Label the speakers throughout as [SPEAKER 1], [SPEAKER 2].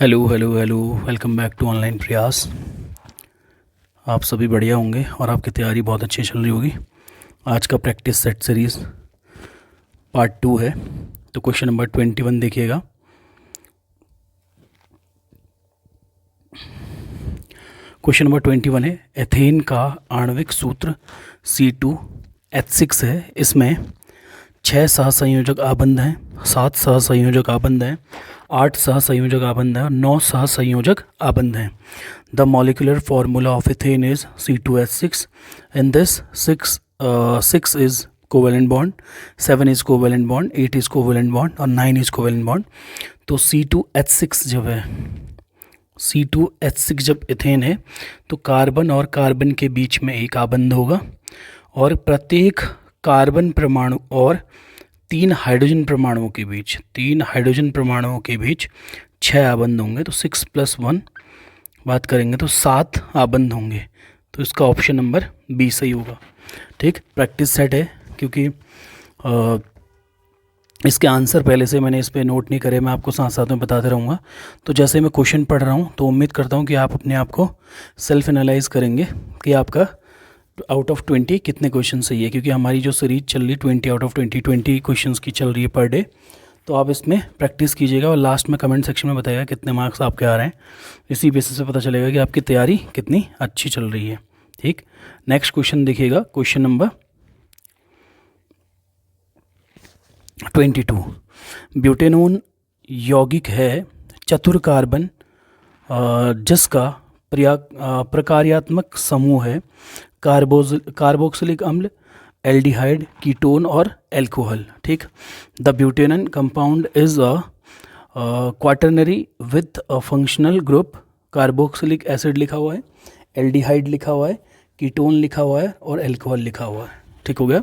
[SPEAKER 1] Hello hello hello. Welcome back to online Prayas. आप सभी बढ़िया होंगे और आपकी तैयारी बहुत अच्छी चल रही होगी। आज का प्रैक्टिस सेट सीरीज़ पार्ट 2 है। तो क्वेश्चन नंबर 21 देखिएगा। क्वेश्चन नंबर 21 है, एथेन का आणविक सूत्र C2H6 है। इसमें 6 सहसंयोजक आबंध हैं, 7 सहसंयोजक आबंध हैं, 8 सहसंयोजक आबंध हैं और 9 सहसंयोजक आबंध हैं। The molecular formula of ethane is C2H6 and this 6 is covalent bond, 7 is covalent bond, 8 is covalent bond और 9 इज कोवेलेंट बॉन्ड। तो C2H6 जब है, C2H6 जब इथेन है तो कार्बन और कार्बन के बीच में एक आबंध होगा और प्रत्येक कार्बन परमाणु और 3 हाइड्रोजन परमाणुओं के बीच 6 आबंध होंगे। तो 6 + 1 बात करेंगे तो 7 आबंध होंगे। तो इसका ऑप्शन नंबर बी सही होगा। ठीक, प्रैक्टिस सेट है क्योंकि इसके आंसर पहले से मैंने इस पर नोट नहीं करे, मैं आपको साथ साथ में बताते रहूँगा। तो जैसे मैं क्वेश्चन पढ़ रहा हूँ तो उम्मीद करता हूँ कि आप अपने आप को सेल्फ एनालाइज करेंगे कि आपका आउट ऑफ 20 कितने क्वेश्चन सही है, क्योंकि हमारी जो सीरीज चल रही है 20 आउट ऑफ 20 क्वेश्चंस की चल रही है पर डे। तो आप इसमें प्रैक्टिस कीजिएगा और लास्ट में कमेंट सेक्शन में बताइएगा कितने मार्क्स आपके आ रहे हैं। इसी बेसिस पे पता चलेगा कि आपकी तैयारी कितनी अच्छी चल रही है। ठीक, नेक्स्ट क्वेश्चन देखिएगा, क्वेश्चन नंबर 22। ब्यूटेनोन यौगिक है चतुर कार्बन जिसका प्रकार्यात्मक समूह है कार्बोक्सिलिक अम्ल, एल्डिहाइड, कीटोन और एल्कोहल। ठीक, the butanone compound is a quaternary with a functional group. Carboxylic acid लिखा हुआ है, एल्डिहाइड लिखा हुआ है, कीटोन लिखा हुआ है और एल्कोहल लिखा हुआ है। ठीक हो गया।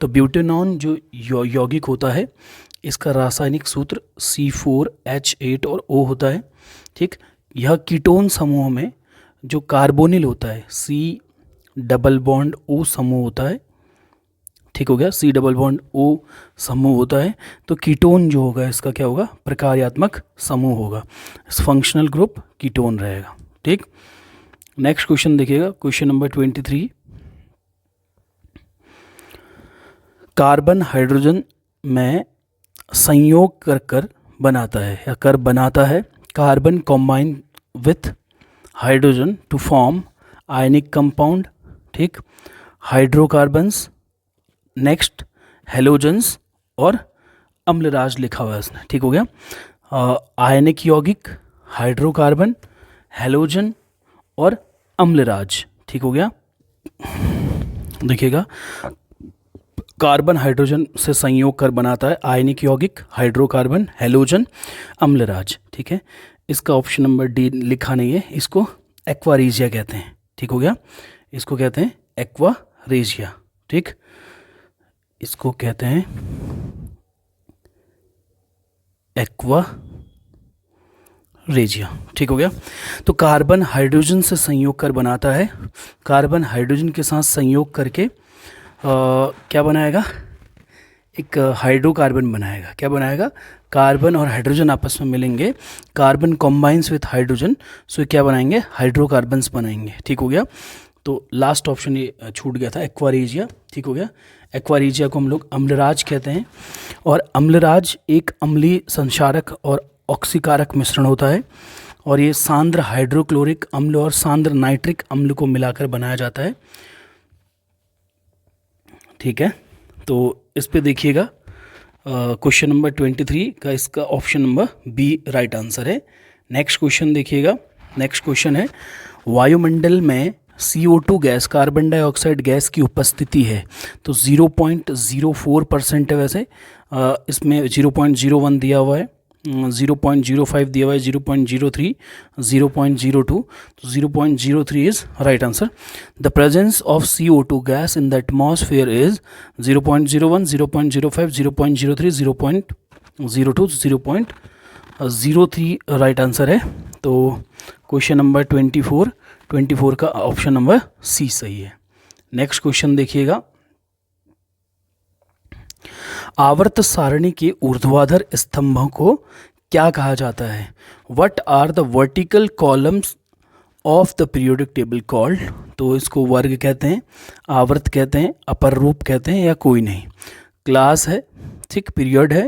[SPEAKER 1] तो ब्यूटेनॉन जो यौगिक होता है इसका रासायनिक सूत्र C4H8 और O होता है। ठीक, यह कीटोन समूह में जो कार्बोनिल होता है C≡O समूह होता है। ठीक हो गया, C≡O समूह होता है। तो कीटोन जो होगा इसका क्या होगा, प्रकार्यात्मक समूह होगा। फंक्शनल ग्रुप कीटोन रहेगा। ठीक, नेक्स्ट क्वेश्चन देखिएगा, क्वेश्चन नंबर 23। कार्बन हाइड्रोजन में संयोग कर बनाता है या कर बनाता है carbon combine with hydrogen to form ionic compound. ठीक, हाइड्रोकार्बन्स, नेक्स्ट हेलोजन्स और अम्लराज लिखा हुआ है इसने। ठीक हो गया, आयनिक यौगिक, हाइड्रोकार्बन, हेलोजन और अम्लराज। ठीक हो गया। देखिएगा, कार्बन हाइड्रोजन से संयोग कर बनाता है आयनिक यौगिक, हाइड्रोकार्बन, हेलोजन, अम्लराज। ठीक है, इसका ऑप्शन नंबर डी लिखा नहीं है, इसको एक्वारेजिया कहते हैं। ठीक हो गया, इसको कहते हैं एक्वारेजिया। ठीक, इसको कहते हैं एक्वारेजिया। ठीक हो गया। तो कार्बन हाइड्रोजन से संयोग कर बनाता है, कार्बन हाइड्रोजन के साथ संयोग करके क्या बनाएगा, एक हाइड्रोकार्बन बनाएगा। क्या बनाएगा, कार्बन और हाइड्रोजन आपस में मिलेंगे, कार्बन कॉम्बाइंस विथ हाइड्रोजन, सो क्या बनाएंगे, हाइड्रोकार्बन्स बनाएंगे। ठीक हो गया। तो लास्ट ऑप्शन ये छूट गया था, एक्वारेजिया। ठीक हो गया, एक्वारेजिया को हम लोग अम्लराज कहते हैं और अम्लराज एक अम्लीय संक्षारक और ऑक्सीकारक मिश्रण होता है और ये सांद्र हाइड्रोक्लोरिक अम्ल और सांद्र नाइट्रिक अम्ल को मिलाकर बनाया जाता है। ठीक है, तो इस पे देखिएगा, क्वेश्चन नंबर 23 का इसका option number B right answer है। नेक्स्ट क्वेश्चन देखिएगा, नेक्स्ट क्वेश्चन है, वायुमंडल में CO2 gas, carbon dioxide gas की उपस्थिति है तो 0.04% है। वैसे इसमें 0.01 दिया हुआ है, 0.05 दिया हुआ है, 0.03, 0.02, तो 0.03 is right answer. The presence of CO2 gas in the atmosphere is 0.01, 0.05, 0.03, 0.02, 0.03 right answer है। तो क्वेश्चन नंबर 24 का ऑप्शन नंबर सी सही है। नेक्स्ट क्वेश्चन देखिएगा, आवर्त सारणी के ऊर्ध्वाधर स्तंभों को क्या कहा जाता है? What are the vertical columns of the periodic table called? तो इसको वर्ग कहते हैं, आवर्त कहते हैं, अपर रूप कहते हैं, या कोई नहीं। क्लास है, ठीक, पीरियड है,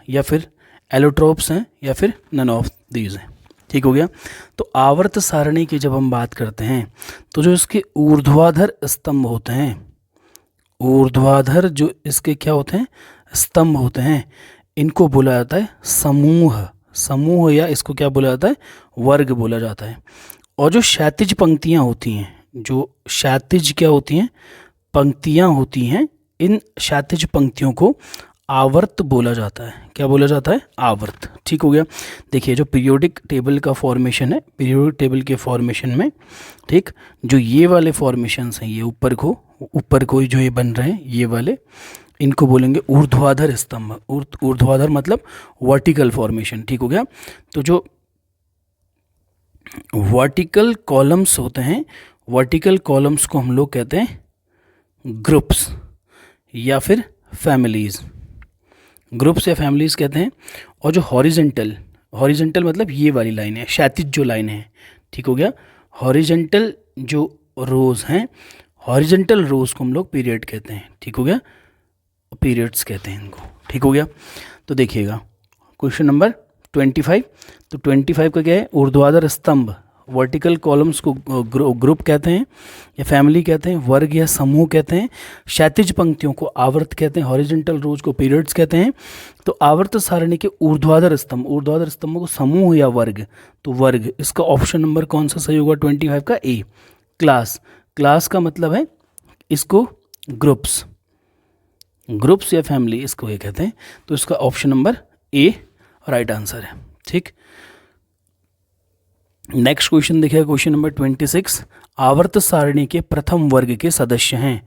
[SPEAKER 1] या फिर एलोट्रोप्स हैं, या फिर नन ऑफ दीज हैं। ठीक हो गया। तो आवर्त सारणी की जब हम बात करते हैं तो जो इसके ऊर्ध्वाधर स्तंभ होते हैं, ऊर्ध्वाधर जो इसके क्या होते हैं, स्तंभ होते हैं, इनको बोला जाता है समूह। समूह, या इसको क्या बोला जाता है, वर्ग बोला जाता है। और जो क्षैतिज पंक्तियां होती हैं, जो क्षैतिज क्या होती हैं, पंक्तियां होती हैं, इन क्षैतिज पंक्तियों को आवर्त बोला जाता है। क्या बोला जाता है? आवर्त। ठीक हो गया। देखिए जो पीरियोडिक टेबल का फॉर्मेशन है, पीरियोडिक टेबल के फॉर्मेशन में, ठीक, जो ये वाले फॉर्मेशंस हैं, ये ऊपर को जो ये बन रहे हैं, ये वाले, इनको बोलेंगे ऊर्ध्वाधर स्तंभ। ऊर्ध्वाधर मतलब वर्टिकल फॉर्मेशन। ठीक हो गया। तो जो वर्टिकल कॉलम्स होते हैं, वर्टिकल कॉलम्स को हम लोग कहते हैं ग्रुप्स या फिर फैमिलीज। ग्रुप्स या फैमिलीज कहते हैं। और जो हॉरिजेंटल मतलब ये वाली लाइन है, क्षैतिज जो लाइन है, ठीक हो गया। हॉरिजेंटल जो रोज हैं, हॉरिजेंटल रोज को हम लोग पीरियड कहते हैं। ठीक हो गया, पीरियड्स कहते हैं इनको। ठीक हो गया। तो देखिएगा क्वेश्चन नंबर 25। तो 25 का क्या है? ऊर्ध्वाधर स्तंभ, वर्टिकल कॉलम्स को ग्रुप कहते हैं या फैमिली कहते हैं, वर्ग या समूह कहते हैं, क्षैतिज पंक्तियों को आवर्त कहते हैं, हॉरिजेंटल रोज को पीरियड्स कहते हैं। तो आवर्त सारणी के ऊर्ध्वाधर स्तंभों को समूह या वर्ग, तो वर्ग। इसका ऑप्शन नंबर कौन सा सही होगा? 25 का ए। क्लास का मतलब है इसको ग्रुप्स या फैमिली, इसको ये कहते हैं। तो इसका option number A right answer है। ठीक। नेक्स्ट क्वेश्चन देखिए, क्वेश्चन नंबर 26। आवर्त सारणी के प्रथम वर्ग के सदस्य हैं।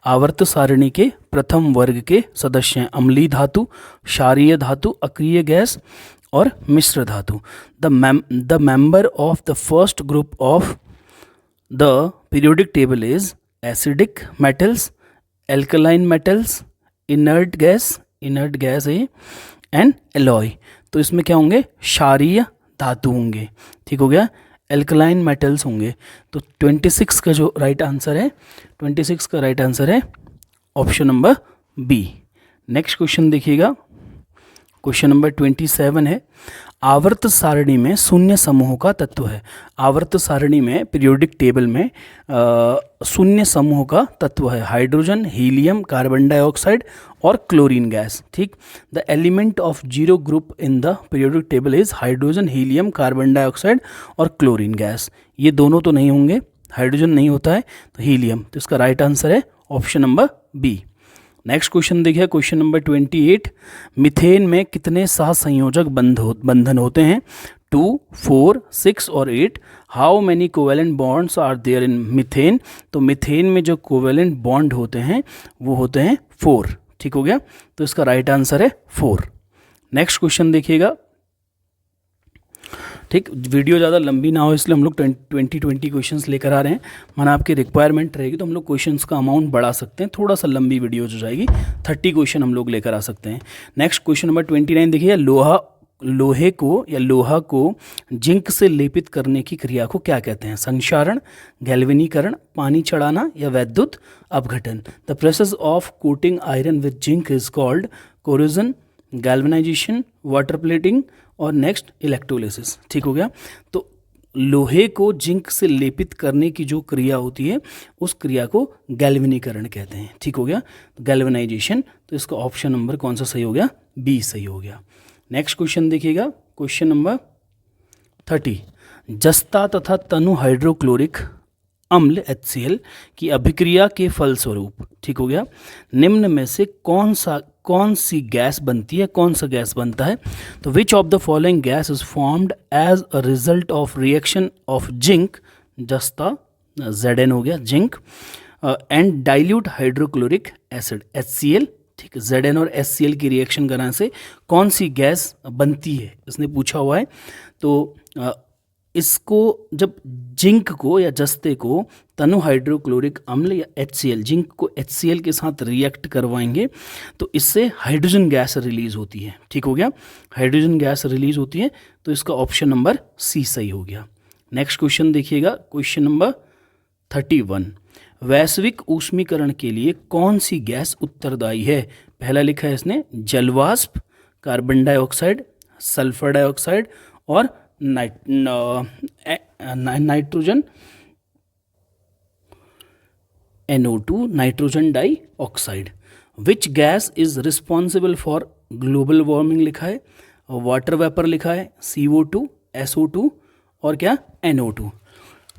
[SPEAKER 1] आवर्त सारणी के प्रथम वर्ग के सदस्य हैं अम्लीय धातु, क्षारीय धातु, अक्रिय गैस और मिश्र धातु। The member of the first group of the periodic table is acidic metals, alkaline metals, inert gas है, एंड एलॉय। तो इसमें क्या होंगे? क्षारीय धातु होंगे। ठीक हो गया। एल्कलाइन मेटल्स होंगे। तो 26 का जो राइट आंसर है, 26 का राइट आंसर है option number B. Next question देखिएगा, क्वेश्चन नंबर 27 है। आवर्त सारणी में शून्य समूह का तत्व है। आवर्त सारणी में पीरियोडिक टेबल में शून्य समूह का तत्व है हाइड्रोजन, हीलियम, कार्बन डाइऑक्साइड और क्लोरीन गैस। ठीक। The element of zero group in the periodic table is hydrogen, helium, carbon dioxide और क्लोरीन गैस। ये दोनों तो नहीं होंगे, हाइड्रोजन नहीं होता है तो हीलियम। तो इसका राइट आंसर है option number B. Next question देखिए, क्वेश्चन नंबर 28। मीथेन में कितने सहसंयोजक बंधन होते हैं? 2, 4, 6 और 8। How many covalent bonds are there in methane? तो मीथेन में जो कोवेलेंट बॉन्ड होते हैं वो होते हैं 4। ठीक हो गया। तो इसका राइट आंसर है 4। नेक्स्ट क्वेश्चन देखिएगा। ठीक, वीडियो ज़्यादा लंबी ना हो इसलिए हम लोग 20 क्वेश्चंस लेकर आ रहे हैं। माना आपकी रिक्वायरमेंट रहेगी तो हम लोग क्वेश्चंस का अमाउंट बढ़ा सकते हैं, थोड़ा सा लंबी वीडियो जो जाएगी 30 क्वेश्चन हम लोग लेकर आ सकते हैं। नेक्स्ट क्वेश्चन नंबर 29 देखिए, लोहा को जिंक से लेपित करने की क्रिया को क्या कहते हैं? संक्षारण, गैल्वेनीकरण, पानी चढ़ाना या वैद्युत अपघटन। The process of coating iron with zinc is called corrosion, galvanisation, water plating और नेक्स्ट इलेक्ट्रोलिसिस। ठीक हो गया। तो लोहे को जिंक से लेपित करने की जो क्रिया होती है उस क्रिया को गैल्वेनीकरण कहते हैं। ठीक हो गया, गैल्वेनाइजेशन। तो इसका ऑप्शन नंबर कौन सा सही हो गया? बी सही हो गया। नेक्स्ट क्वेश्चन देखिएगा, क्वेश्चन नंबर 30। जस्ता तथा तनु हाइड्रोक्लोरिक अम्ल HCl की अभिक्रिया के फलस्वरूप, ठीक हो गया, निम्न में से कौन सी गैस बनती है, कौन सा गैस बनता है? तो which of the following gas is formed as a result of reaction of zinc, जस्ता Zn हो गया zinc, and dilute hydrochloric acid HCl। ठीक है, Zn और HCl की रिएक्शन कराने से कौन सी गैस बनती है इसने पूछा हुआ है। तो इसको जब जिंक को या जस्ते को तनु हाइड्रोक्लोरिक अम्ल या HCl, जिंक को HCl के साथ रिएक्ट करवाएंगे तो इससे हाइड्रोजन गैस रिलीज होती है। ठीक हो गया, हाइड्रोजन गैस रिलीज होती है, तो इसका ऑप्शन नंबर सी सही हो गया। नेक्स्ट क्वेश्चन देखिएगा, क्वेश्चन नंबर 31। वैश्विक ऊष्मीकरण के लिए कौन सी गैस उत्तरदायी है? पहला लिखा है इसने जलवाष्प, कार्बन डाइऑक्साइड, सल्फर डाइऑक्साइड और nitrogen NO2, nitrogen dioxide. Which gas is responsible for global warming लिखा है, वाटर वेपर लिखा है, CO2, SO2 और क्या NO2।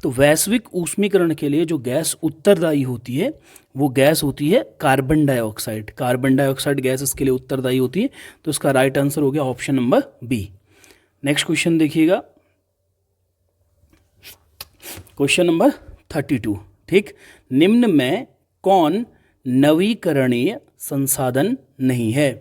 [SPEAKER 1] तो वैश्विक ऊष्मीकरण के लिए जो गैस उत्तरदायी होती है वो गैस होती है carbon dioxide. Carbon dioxide gas इसके लिए उत्तरदायी होती है, तो इसका राइट आंसर हो गया option number B. Next question देखिएगा, क्वेश्चन नंबर 32। ठीक, निम्न में कौन नवीकरणीय संसाधन नहीं है?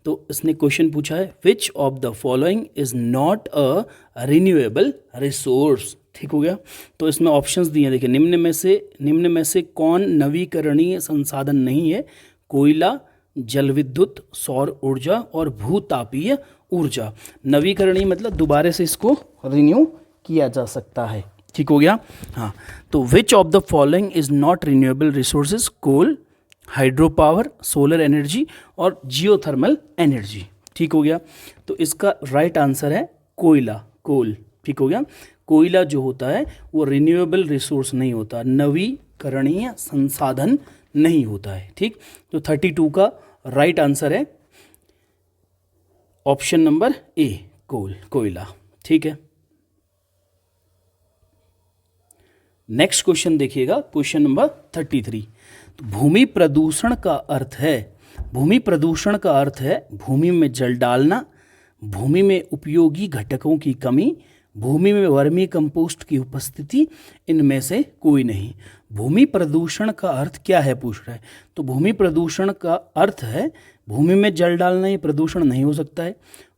[SPEAKER 1] तो इसने क्वेश्चन पूछा है विच of the following is not a renewable resource. ठीक हो गया, तो इसमें ऑप्शंस दिए हैं, देखिए निम्न में से कौन नवीकरणीय संसाधन नहीं है? कोयला, जल विद्युत, सौर ऊर्जा और भूतापीय ऊर्जा। नवीकरणीय मतलब दोबारा से इसको रिन्यू किया जा सकता है। ठीक हो गया, हाँ। तो which of the following is not renewable resources? Coal, hydro power, solar energy और जियोथर्मल एनर्जी। ठीक हो गया, तो इसका राइट आंसर है कोयला, कोल। ठीक हो गया, कोयला जो होता है वो रिन्यूएबल रिसोर्स नहीं होता, नवीकरणीय संसाधन नहीं होता है। ठीक, तो 32 का राइट आंसर है ऑप्शन नंबर ए, कोल, कोयला। ठीक है, नेक्स्ट क्वेश्चन देखिएगा, क्वेश्चन नंबर 33। तो भूमि प्रदूषण का अर्थ है, भूमि प्रदूषण का अर्थ है भूमि में जल डालना, भूमि में उपयोगी घटकों की कमी, भूमि में वर्मी कंपोस्ट की उपस्थिति, इनमें से कोई नहीं। भूमि प्रदूषण का अर्थ क्या है पूछ रहा है, तो भूमि प्रदूषण का अर्थ है भूमि में जल डालना, ये प्रदूषण नहीं हो सकता है।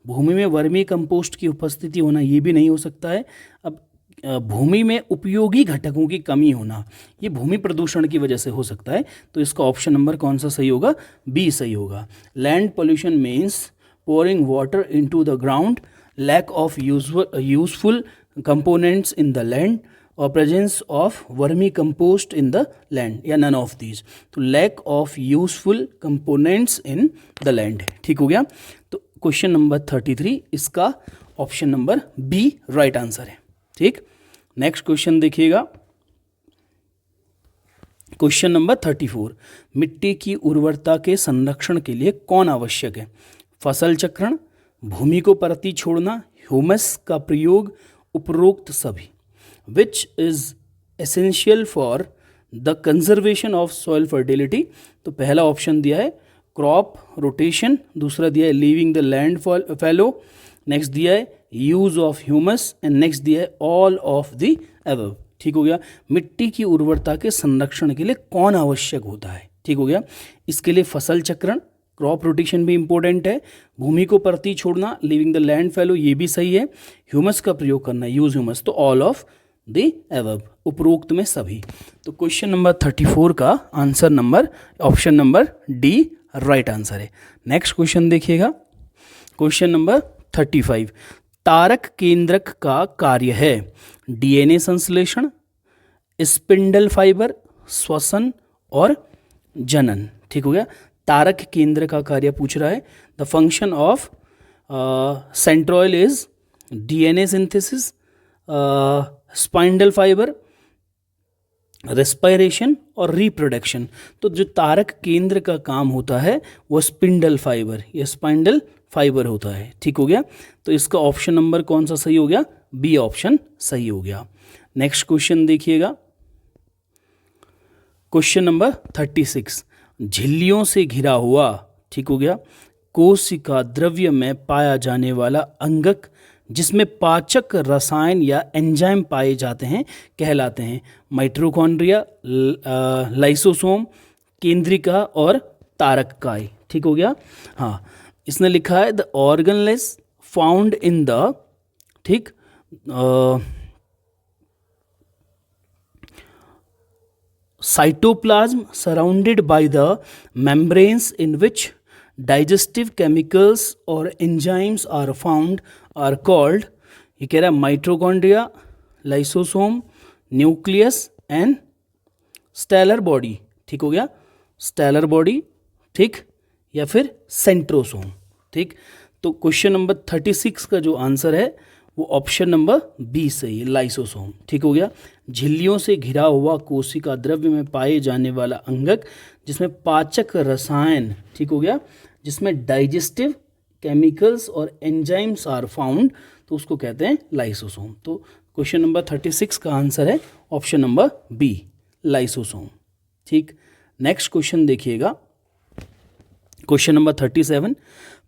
[SPEAKER 1] भूमि में वर्मी कंपोस्ट की उपस्थिति होना, ये भी नहीं हो सकता है। अब भूमि में उपयोगी घटकों की कमी होना, ये भूमि प्रदूषण की वजह से हो सकता है, तो इसका ऑप्शन नंबर कौन सा सही होगा? बी सही होगा। Land pollution means pouring water into the ground, lack of useful components in the land or presence of vermicompost in the land, या none of these। तो lack of useful components in the land। ठीक हो गया, तो question number 33 इसका option number B right answer है। ठीक, next question देखिएगा, क्वेश्चन नंबर 34। मिट्टी की उर्वरता के संरक्षण के लिए कौन आवश्यक है? फसल चक्रण, भूमि को परती छोड़ना, ह्यूमस का प्रयोग, उपरोक्त सभी। Which is essential for the conservation of soil fertility? तो पहला ऑप्शन दिया है क्रॉप रोटेशन, दूसरा दिया है leaving the land fallow, next दिया है use of humus and next दिया है ऑल ऑफ द अबव। ठीक हो गया, मिट्टी की उर्वरता के संरक्षण के लिए कौन आवश्यक होता है? ठीक हो गया, इसके लिए फसल चक्रण, क्रॉप रोटेशन भी इंपॉर्टेंट है, भूमि को परती छोड़ना, लिविंग द लैंड फैलो, ये भी सही है, ह्यूमस का प्रयोग करना, यूज ह्यूमस, तो ऑल ऑफ द एबव, उपरोक्त में सभी। तो क्वेश्चन नंबर 34 का answer number option number D right answer है। नेक्स्ट क्वेश्चन देखिएगा, क्वेश्चन नंबर 35। तारक केंद्रक का कार्य है DNA संश्लेषण, स्पिंडल फाइबर, श्वसन और जनन। ठीक हो गया, तारक केंद्र का कार्य पूछ रहा है। The function of centriole is DNA synthesis, spindle fibre, respiration और रिप्रोडक्शन। तो जो तारक केंद्र का काम होता है वो स्पिंडल फाइबर या स्पाइंडल फाइबर होता है। ठीक हो गया, तो इसका ऑप्शन नंबर कौन सा सही हो गया? बी ऑप्शन सही हो गया। नेक्स्ट क्वेश्चन देखिएगा, क्वेश्चन नंबर 36। झिल्लियों से घिरा हुआ, ठीक हो गया, कोशिका द्रव्य में पाया जाने वाला अंगक जिसमें पाचक रसायन या एंजाइम पाए जाते हैं कहलाते हैं माइटोकॉन्ड्रिया, लाइसोसोम, केंद्रिका और तारककाय। ठीक हो गया, हाँ, इसने लिखा है द ऑर्गनलेस फाउंड इन द, ठीक, cytoplasm surrounded by the membranes in which digestive chemicals or enzymes are found are called, ये कह रहा है mitochondria, lysosome, nucleus and stellar body. ठीक हो गया, स्टेलर बॉडी, ठीक, या फिर सेंट्रोसोम। ठीक, तो क्वेश्चन नंबर 36 का जो आंसर है वो ऑप्शन नंबर बी सही है, लाइसोसोम। ठीक हो गया, झिल्लियों से घिरा हुआ कोशिका द्रव्य में पाए जाने वाला अंगक जिसमें पाचक रसायन, ठीक हो गया, जिसमें डाइजेस्टिव केमिकल्स और एंजाइम्स आर फाउंड, तो उसको कहते हैं लाइसोसोम। तो क्वेश्चन नंबर 36 का आंसर है ऑप्शन नंबर बी, लाइसोसोम। ठीक, नेक्स्ट क्वेश्चन देखिएगा, क्वेश्चन नंबर 37,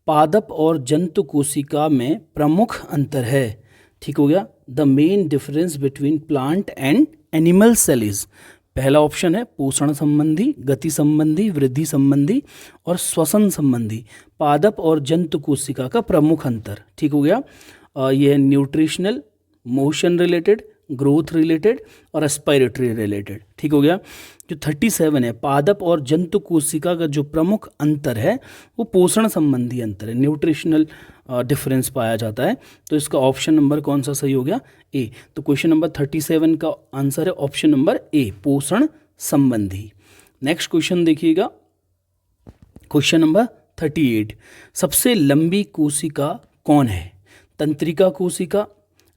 [SPEAKER 1] पादप और जंतु कोशिका में प्रमुख अंतर है। ठीक हो गया, the main difference between plant and animal cell is, पहला ऑप्शन है पोषण संबंधी, गति संबंधी, वृद्धि संबंधी और श्वसन संबंधी। पादप और जंतु कोशिका का प्रमुख अंतर, ठीक हो गया, ये है nutritional, motion related, growth related और एस्पायरेटरी रिलेटेड। ठीक हो गया, जो 37 है, पादप और जंतु कोशिका का जो प्रमुख अंतर है वो पोषण संबंधी अंतर है, न्यूट्रिशनल डिफरेंस पाया जाता है। तो इसका ऑप्शन नंबर कौन सा सही हो गया, ए। तो क्वेश्चन नंबर 37 का आंसर है ऑप्शन नंबर ए, पोषण संबंधी। नेक्स्ट क्वेश्चन देखिएगा, क्वेश्चन नंबर 38, सबसे लंबी कोशिका कौन है? तंत्रिका कोशिका,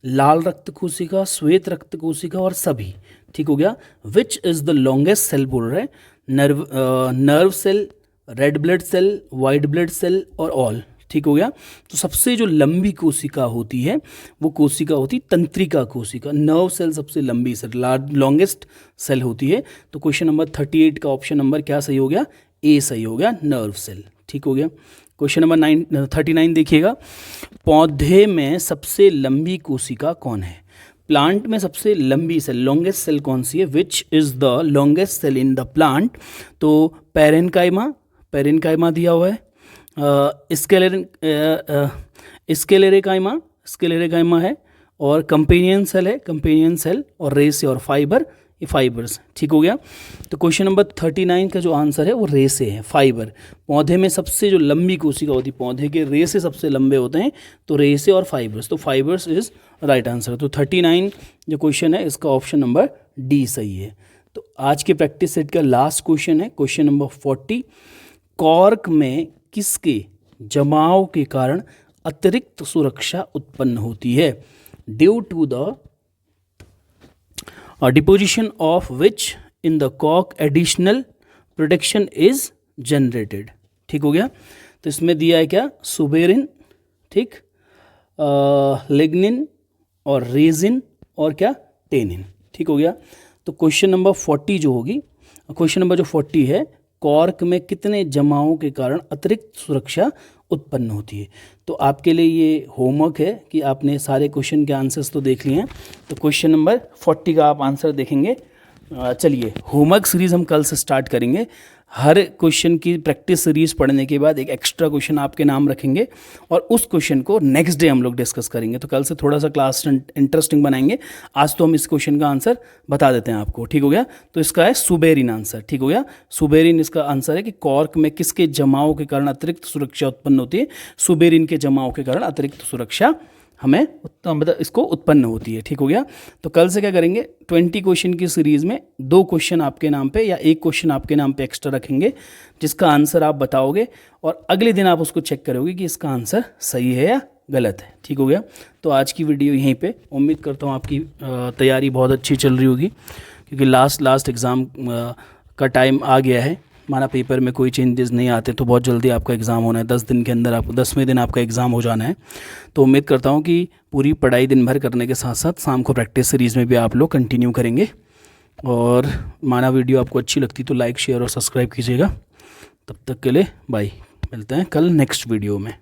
[SPEAKER 1] लाल रक्त कोशिका, श्वेत रक्त कोशिका और सभी। ठीक हो गया, which is the longest cell बोल रहे हैं, nerve cell, red blood cell, white blood cell और ऑल। ठीक हो गया, तो सबसे जो लंबी कोशिका होती है वो कोशिका होती तंत्रिका कोशिका, नर्व सेल सबसे लंबी सेल, लॉन्गेस्ट सेल होती है। तो क्वेश्चन नंबर 38 का ऑप्शन नंबर क्या सही हो गया, ए सही हो गया, नर्व सेल। ठीक हो गया, क्वेश्चन नंबर 39 देखिएगा, पौधे में सबसे लंबी कोशिका कौन है? प्लांट में सबसे लंबी सेल, लॉन्गेस्ट सेल कौन सी है? Which is the longest cell in the plant? तो पैरेनकाइमा, पैरेनकाइमा दिया हुआ है, स्केलेरेकाइमा, स्केलेरेकाइमा है, और कंपेनियन सेल है, कंपेनियन सेल, और रेसे और फाइबर, ये फाइबर्स। ठीक हो गया, तो क्वेश्चन नंबर 39 का जो आंसर है वो रेसे है, फाइबर। पौधे में सबसे जो लंबी कोशिका होती है, पौधे के रेसे सबसे लंबे होते हैं, तो रेसे और फाइबर्स, तो फाइबर्स इज राइट आंसर। तो 39 जो क्वेश्चन है इसका ऑप्शन नंबर डी सही है। तो आज के प्रैक्टिस सेट का लास्ट क्वेश्चन है क्वेश्चन नंबर 40, कॉर्क में किसके जमाव के कारण अतिरिक्त सुरक्षा उत्पन्न होती है? Due to the deposition of which in the cork additional protection is generated. ठीक हो गया, तो इसमें दिया है क्या, सुबेरिन, ठीक, लिग्निन और रेजिन और क्या, टेनिन। ठीक हो गया, तो क्वेश्चन नंबर 40 जो होगी, क्वेश्चन नंबर जो 40 है, कॉर्क में कितने जमावों के कारण अतिरिक्त सुरक्षा उत्पन्न होती है? तो आपके लिए ये होमवर्क है कि आपने सारे क्वेश्चन के आंसर्स तो देख लिए हैं, तो क्वेश्चन नंबर 40 का आप आंसर देखेंगे। चलिए, होमवर्क सीरीज़ हम कल से स्टार्ट करेंगे। हर क्वेश्चन की प्रैक्टिस सीरीज पढ़ने के बाद एक एक्स्ट्रा क्वेश्चन आपके नाम रखेंगे और उस क्वेश्चन को नेक्स्ट डे हम लोग डिस्कस करेंगे। तो कल से थोड़ा सा क्लास इंटरेस्टिंग बनाएंगे। आज तो हम इस क्वेश्चन का आंसर बता देते हैं आपको। ठीक हो गया, तो इसका है सुबेरिन आंसर। ठीक हो गया, सुबेरिन इसका आंसर है कि कॉर्क में किसके जमाव के कारण अतिरिक्त सुरक्षा उत्पन्न होती है? सुबेरिन के जमाव के कारण अतिरिक्त सुरक्षा हमें मतलब इसको उत्पन्न होती है। ठीक हो गया, तो कल से क्या करेंगे, 20 क्वेश्चन की सीरीज़ में 2 क्वेश्चन आपके नाम पे या 1 क्वेश्चन आपके नाम पे एक्स्ट्रा रखेंगे, जिसका आंसर आप बताओगे और अगले दिन आप उसको चेक करोगे कि इसका आंसर सही है या गलत है। ठीक हो गया, तो आज की वीडियो यहीं पे, उम्मीद करता हूँ आपकी तैयारी बहुत अच्छी चल रही होगी, क्योंकि लास्ट एग्ज़ाम का टाइम आ गया है। माना पेपर में कोई चेंजेस नहीं आते तो बहुत जल्दी आपका एग्ज़ाम होना है, 10 दिन के अंदर आपको 10वें दिन आपका एग्ज़ाम हो जाना है। तो उम्मीद करता हूँ कि पूरी पढ़ाई दिन भर करने के साथ साथ शाम को प्रैक्टिस सीरीज़ में भी आप लोग कंटिन्यू करेंगे। और माना वीडियो आपको अच्छी लगती तो लाइक, शेयर और सब्सक्राइब कीजिएगा। तब तक के लिए बाय, मिलते हैं कल नेक्स्ट वीडियो में।